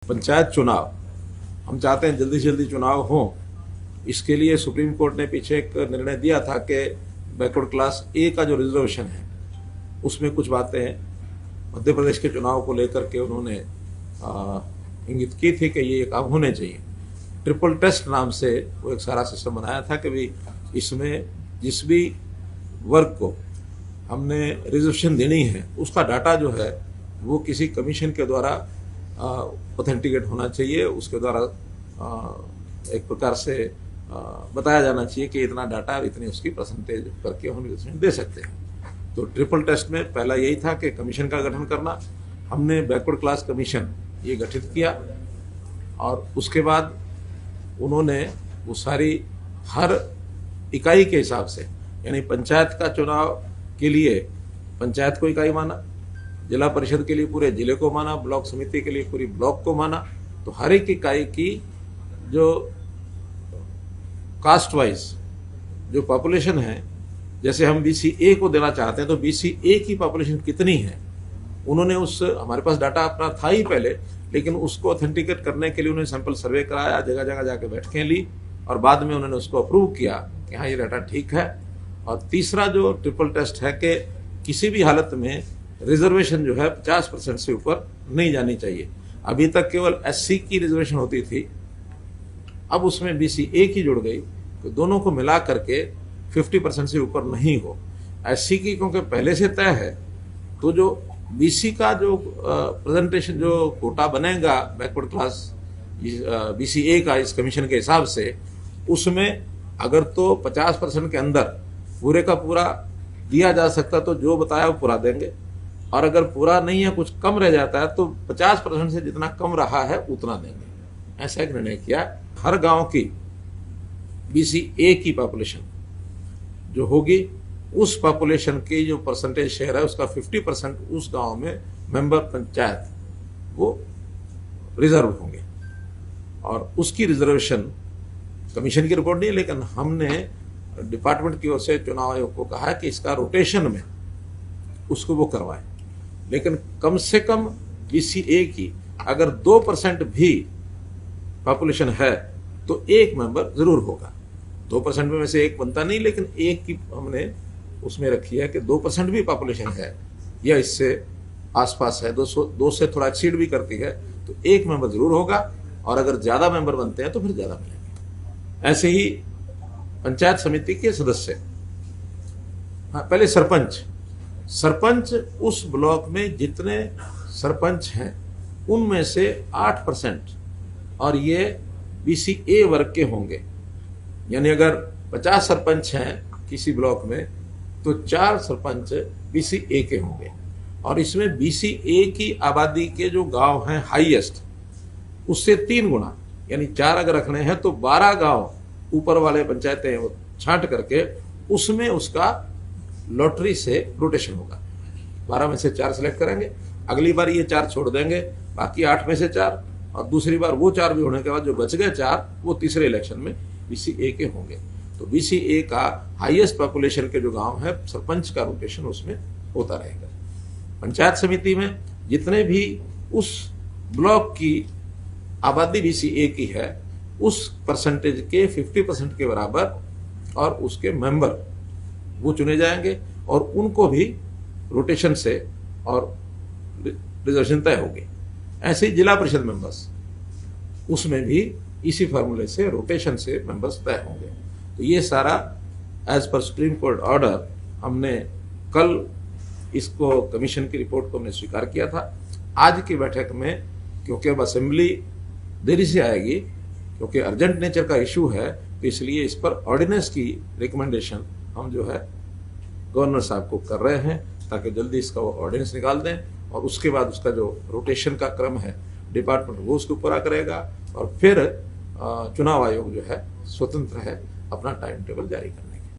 पंचायत चुनाव हम चाहते हैं जल्दी से जल्दी चुनाव हो। इसके लिए सुप्रीम कोर्ट ने पीछे एक निर्णय दिया था कि बैकवर्ड क्लास ए का जो रिजर्वेशन है उसमें कुछ बातें मध्य प्रदेश के चुनाव को लेकर के उन्होंने इंगित की थी कि ये काम होने चाहिए। ट्रिपल टेस्ट नाम से वो एक सारा सिस्टम बनाया था कि भाई इसमें जिस भी वर्ग को हमने रिजर्वेशन देनी है उसका डाटा जो है वो किसी कमीशन के द्वारा ऑथेंटिकेट होना चाहिए। उसके द्वारा एक प्रकार से बताया जाना चाहिए कि इतना डाटा इतनी उसकी परसेंटेज करके हम रिजर्वेशन दे सकते हैं। तो ट्रिपल टेस्ट में पहला यही था कि कमीशन का गठन करना। हमने बैकवर्ड क्लास कमीशन ये गठित किया और उसके बाद उन्होंने वो सारी हर इकाई के हिसाब से, यानी पंचायत का चुनाव के लिए पंचायत को इकाई माना, जिला परिषद के लिए पूरे जिले को माना, ब्लॉक समिति के लिए पूरी ब्लॉक को माना। तो हर एक इकाई की जो कास्ट वाइज जो पॉपुलेशन है, जैसे हम BCA को देना चाहते हैं तो BCA की पॉपुलेशन कितनी है, उन्होंने उस हमारे पास डाटा अपना था ही पहले, लेकिन उसको ऑथेंटिकेट करने के लिए उन्होंने सैंपल सर्वे कराया, जगह जगह जाके बैठकें ली और बाद में उन्होंने उसको अप्रूव किया कि हाँ ये डाटा ठीक है। और तीसरा जो ट्रिपल टेस्ट है कि किसी भी हालत में रिजर्वेशन जो है 50% से ऊपर नहीं जानी चाहिए। अभी तक केवल SC की रिजर्वेशन होती थी, अब उसमें BCA की जुड़ गई तो दोनों को मिला करके 50% से ऊपर नहीं हो। SC की क्योंकि पहले से तय है तो जो BC का जो प्रेजेंटेशन जो कोटा बनेगा बैकवर्ड क्लास BCA का इस कमीशन के हिसाब से, उसमें अगर तो 50% के अंदर पूरे का पूरा दिया जा सकता तो जो बताया वो पूरा देंगे, और अगर पूरा नहीं है कुछ कम रह जाता है तो 50% से जितना कम रहा है उतना देंगे। ऐसा एक निर्णय किया। हर गांव की BCA की पॉपुलेशन जो होगी उस पॉपुलेशन की जो परसेंटेज शेयर है उसका 50% उस गांव में मेंबर पंचायत वो रिजर्व होंगे और उसकी रिजर्वेशन कमीशन की रिपोर्ट नहीं है, लेकिन हमने डिपार्टमेंट की ओर से चुनाव आयोग को कहा है कि इसका रोटेशन में उसको वो करवाएं, लेकिन कम से कम BCA की अगर 2% भी पॉपुलेशन है तो एक मेंबर जरूर होगा। 2% में से एक बनता नहीं, लेकिन एक की हमने उसमें रखी है कि 2% भी पॉपुलेशन है या इससे आसपास है, 2 से थोड़ा एक्सीड भी करती है तो एक मेंबर जरूर होगा, और अगर ज्यादा मेंबर बनते हैं तो फिर ज्यादा मिलेंगे। ऐसे ही पंचायत समिति के सदस्य, हाँ पहले सरपंच उस ब्लॉक में जितने सरपंच हैं उनमें से 8% और ये BCA वर्ग के होंगे। यानी अगर 50 सरपंच हैं किसी ब्लॉक में तो 4 सरपंच BCA के होंगे, और इसमें BCA की आबादी के जो गांव हैं हाईएस्ट उससे 3 गुना, यानी 4 अगर रखने हैं तो 12 गांव ऊपर वाले पंचायतें वो छांट करके उसमें उसका लॉटरी से रोटेशन होगा। 12 में से 4 सिलेक्ट करेंगे, अगली बार ये 4 छोड़ देंगे, बाकी 8 में से 4, और दूसरी बार वो 4 भी होने के बाद जो बच गए 4 वो तीसरे इलेक्शन में BCA के होंगे। तो BCA का हाईएस्ट पॉपुलेशन के जो गांव है सरपंच का रोटेशन उसमें होता रहेगा। पंचायत समिति में जितने भी उस ब्लॉक की आबादी BCA की है उस परसेंटेज के 50% के बराबर और उसके मेंबर वो चुने जाएंगे और उनको भी रोटेशन से और रिजर्वेशन तय होगी। ऐसे ही जिला परिषद मेंबर्स, उसमें भी इसी फार्मूले से रोटेशन से मेंबर्स तय होंगे। तो ये सारा as per supreme court order हमने कल इसको कमीशन की रिपोर्ट को हमने स्वीकार किया था। आज की बैठक में क्योंकि अब असेंबली देरी से आएगी, क्योंकि अर्जेंट नेचर का इशू है, तो इसलिए इस पर ऑर्डिनेंस की रिकमेंडेशन हम जो है गवर्नर साहब को कर रहे हैं ताकि जल्दी इसका वो ऑर्डिनेंस निकाल दें, और उसके बाद उसका जो रोटेशन का क्रम है डिपार्टमेंट वो उसके ऊपर करेगा, और फिर चुनाव आयोग जो है स्वतंत्र है अपना टाइम टेबल जारी करेगा।